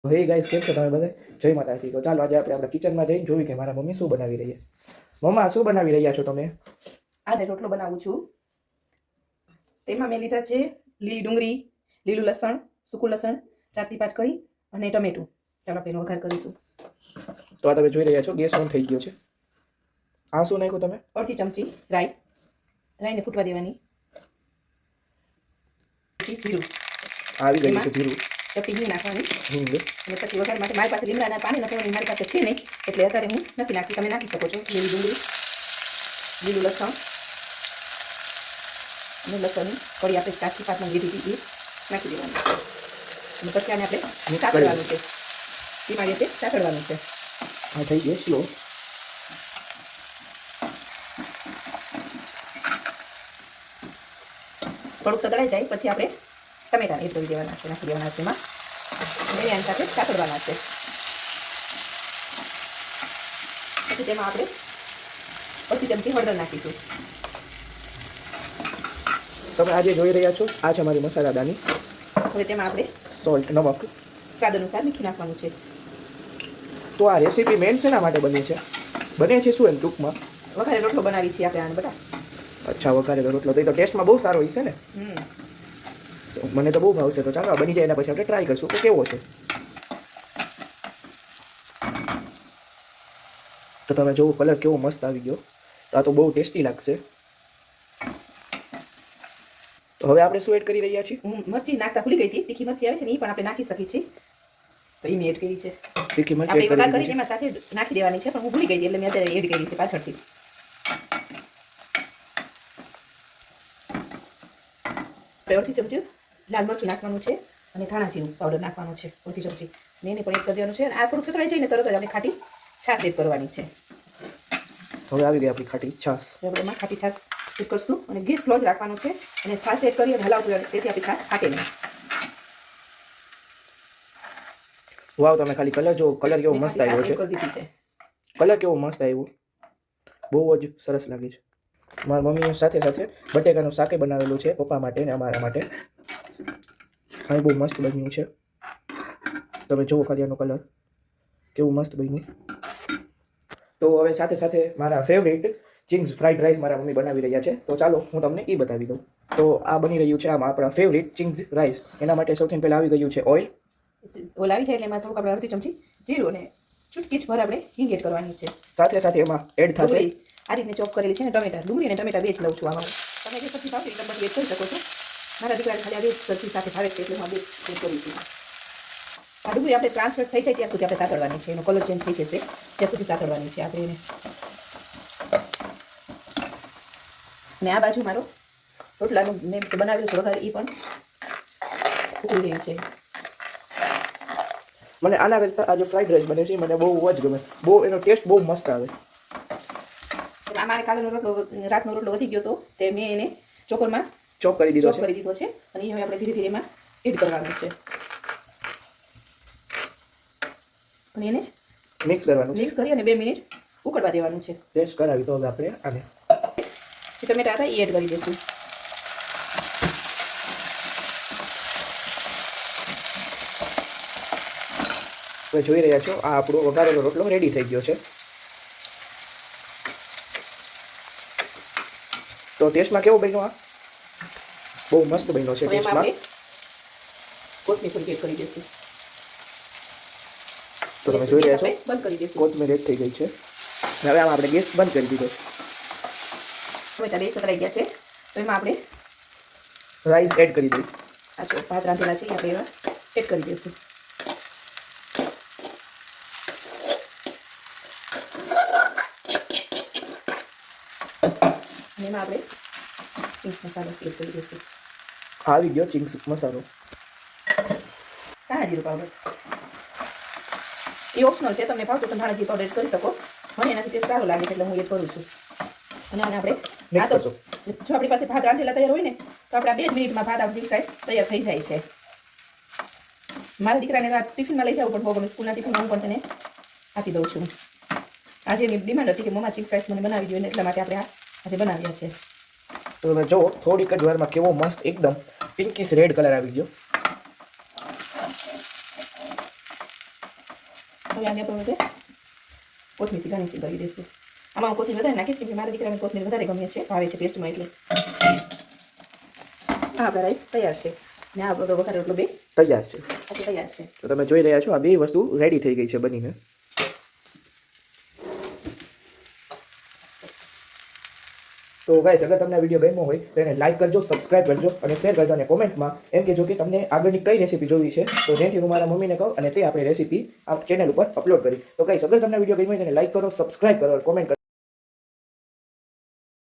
હે ગાઈસ, કેમ છો તમે બધા? જય માતાજી. તો ચાલો આજે આપણે આપણા કિચનમાં જઈને જોઈએ કે મારા મમ્મી શું બનાવી રહી છે. મમ્મા, શું બનાવી રહ્યા છો તમે? આજે રોટલો બનાવું છું. તેમાં મેં લીધા છે લીલી ડુંગળી, લીલું લસણ, સૂકું લસણ, 4 થી 5 કળી અને ટમેટું. ચાલો પહેલો વઘાર કરીશું. તો આ તમે જોઈ રહ્યા છો ગેસ ઓન થઈ ગયો છે. આ શું નાખ્યું તમે? અડધી ચમચી રાઈ, રાઈને ફૂટવા દેવાની. પછી જીરું, આવી ગયું છે જીરું, ચપટી હિંગ નાખવાની હિંગ. અને પછી વઘાર માટે મારી પાસે લીમડાના પાણી નાખવાની મારી પાસે છે નહીં, એટલે અત્યારે હું નથી નાખતી. તમે નાખી શકો છો. લીલી ડુંગળી, લીલું લસણ અને લસણની કળી આપણે 4 થી 5 માં લીધી હતી એ નાખી દેવાની. અને પછી આને આપણે સાતળવાનું છે. ધીમા રીતે સાતળવાનું છે. આ થઈ ગયો સ્લો. થોડુંક સતળાઈ જાય પછી આપણે ટમેટા એડ કરી દેવાના છે, નાખી દેવાના છે એમાં અને એની સાથે સાતળવાના છે. પછી તેમાં આપણે અડધી ચમચી હળદર નાખીશું. તમે આજે જોઈ રહ્યા છો આ છે મારી મસાલાદાની. હવે તેમાં આપણે સોલ્ટ, નમક સ્વાદ અનુસાર મીઠું નાખવાનું છે. તો આ રેસીપી મેન શેના માટે બની છે? બને છે શું એમ ટૂંકમાં? વઘારે રોટલો બનાવી છીએ આપણે આને બધા. અચ્છા, વઘારેલો રોટલો. તો એ તો ટેસ્ટમાં બહુ સારો હોય છે ને? તો મને તો બહુ ભાવશે. તો ચાલો બની જાય એના પછી આપણે ટ્રાય કરીશું કે કેવો છે. તો તમે જોવો કલર કેવો મસ્ત આવી ગયો. તો આ તો બહુ ટેસ્ટી લાગશે. તો હવે આપણે શું એડ કરી રહ્યા છીએ? હું મરચી નાખતા ભૂલી ગઈ હતી. તીખી મરચી આવે છે ને એ પણ આપણે નાખી શકીએ છીએ. તો એ મેં એડ કરી છે. તીખી મરચી આપણે એડ વઘાર કરી કરીને એમાં સાથે નાખી દેવાની છે, પણ હું ભૂલી ગઈ હતી એટલે મેં અત્યારે એડ કરી છે પાછળથી. અડધી ચમચી લાલ મરચું નાખવાનું છે અને ધાણા જીરું પાવડર નાખવાનું છે અડધી ચમચી. ને એને પણ એડ કરી દેવાનું છે. અને આ થોડુંક સતળાઈ જાય ને તરત જ આપણે ખાટી છાશ એડ કરવાની છે. હવે આવી ગઈ આપણી ખાટી છાશ. આપણે એમાં ખાટી છાશ એડ કરશું અને ગેસ સ્લો જ રાખવાનો છે અને છાશ એડ કરી અને હલાવતું રહેવાનું, તેથી આપણી છાશ ફાટે નહીં. વાવ, તમે ખાલી કલર જો, કલર કેવો મસ્ત આવ્યો છે. કરી દીધી છે. કલર કેવો મસ્ત આવ્યો, બહુ જ સરસ લાગે છે. મારા મમ્મીએ સાથે સાથે બટેકાનું શાકે બનાવેલું છે પપ્પા માટે ને અમારા માટે. હા, બહુ મસ્ત બન્યું છે. તમે જુઓ ખાલી આનો કલર કેવું મસ્ત બન્યું. તો હવે સાથે સાથે મારા ફેવરેટ ચિંગ્સ ફ્રાઈડ રાઈસ મારા મમ્મી બનાવી રહ્યા છે. તો ચાલો હું તમને એ બતાવી દઉં. તો આ બની રહ્યું છે આમાં આપણા ફેવરેટ ચિંગ્સ રાઈસ. એના માટે સૌથી પહેલાં આવી ગયું છે ઓઇલ. ઓલ આવી જાય એટલે એમાં થોડુંક આપણે અડધી ચમચી જીરું અને ચૂટકી ભર આપણે હિંગ એડ કરવાની છે. સાથે સાથે એમાં એડ થશે આ રીતને ચોપ કરેલી છે ને ટમેટા, ડુંગળી અને ટમેટા બે જ લઉં છું આમાં. તમે જે સબ્જી ભાવતી એટલે બધી એડ કરી શકો છો. મારા દીકરાને ખાલી આ બે સબ્જી સાથે ભાવે છે એટલે હું આ બે એડ કરું છું. આ ડુંગળી આપણે ટ્રાન્સફર થઈ જાય ત્યાં સુધી આપણે સાતળવાની છે. એનો કલર ચેન્જ થઈ જશે ત્યાં સુધી સાતળવાની છે આપણે એને. અને આ બાજુ મારો રોટલાનું મેં બનાવેલું છે વઘાર, એ પણ ઉકળી રહ્યું છે. મને આના કરતાં આજે ફ્રાઈડ રાઈસ બને છે મને બહુ જ ગમે. બહુ એનો ટેસ્ટ બહુ મસ્ત આવે. અમારે કાલેનો રોટલો, રાતનો રોટલો વધી ગયો હતો તે મેં એને ચોપરમાં ચોપ કરી દીધો છે અને એ હવે આપણે ધીરે ધીરે એમાં એડ કરવાનું છે અને એને મિક્સ કરવાનું છે. મિક્સ કરી અને 2 મિનિટ ઉકળવા દેવાનું છે. ટેસ્ટ કરાવી તો હવે આપણે આને જે ટમેટા હતા એ એડ કરી દઈશું. તમે જોઈ રહ્યા છો આ આપણો વઘારેલો રોટલો રેડી થઈ ગયો છે. તો ટેસ્ટમાં કેવો બન્યો? આ બહુ મસ્ત બન્યો છે ટેસ્ટમાં. કોથમીર થોડી એડ કરી દઈશું. તો તમે જોઈ રહ્યા છો બંધ કરી દઈશું. કોથમીર એડ થઈ ગઈ છે. હવે આમાં આપણે ગેસ બંધ કરી દીધો. ટમેટા બે સતરાઈ ગયા છે તો એમાં આપણે રાઈસ એડ કરી દઈએ. આ જો ભાત રાંધેલા છે એ આપણે એમાં એડ કરી દઈશું. અને એમાં આપણે ચિંગ્સ મસાલો એડ કરી દઈશું. આવી ગયો ચિંગ્સ મસાલો. ધાણા જીરું પાવડર એ ઓપ્શનલ છે, તમને ભાવતો તમે ધાણા જીરું પાવડર એડ કરી શકો. મને એનાથી ટેસ્ટ સારો લાગે છે એટલે હું એડ કરું છું. અને આને આપણે મિક્સ કરશું. જો આપણી પાસે ભાત રાંધેલા તૈયાર હોય ને તો આપણે 2 જ મિનિટમાં ભાત આપણી રાઈસ તૈયાર થઈ જાય છે. મારા દીકરાને ટિફિનમાં લઈ જવું પણ બહુ ગમે. સ્કૂલના ટિફિનમાં હું પણ તેને આપી દઉં છું. આજે એની ડિમાન્ડ હતી કે મમ્મા ચિંગ્સ રાઈસ મને બનાવી દો ને એટલા માટે આપણે આજે બનાવ્યા છે. તો તમે જો થોડીક જ વારમાં કેવો મસ્ત એકદમ પિંકીશ રેડ કલર આવી ગયો. હવે આને આપણે કોથમીરથી ગાર્નિશિંગ કરી દઈશું. આમાં હું કોથમીર વધારે નાખીશ કેમ કે મારા દીકરાને કોથમીર વધારે ગમે છે, ભાવે છે પેસ્ટમાં એટલે. આ આપણા રાઈસ તૈયાર છે ને આ બધો વઘારેલો રોટલો બે તૈયાર છે. તૈયાર છે. તો તમે જોઈ રહ્યા છો આ બે વસ્તુ રેડી થઈ ગઈ છે બનીને. તો ગાઈસ અગર તમને આ વિડીયો ગમ્યો હોય તો એને લાઈક કરજો, સબસ્ક્રાઇબ કરજો અને શેર કરજો અને કોમેન્ટમાં એમ કહેજો કે તમને આગળની કઈ રેસીપી જોવી છે તો જેથી હું મારા મમ્મીને કહું અને તે આપણે રેસીપી આ ચેનલ ઉપર અપલોડ કરી. તો ગાઈસ અગર તમને વિડીયો ગમ્યો હોય તો એને લાઈક કરો, સબસ્ક્રાઇબ કરો, કોમેન્ટ કરો.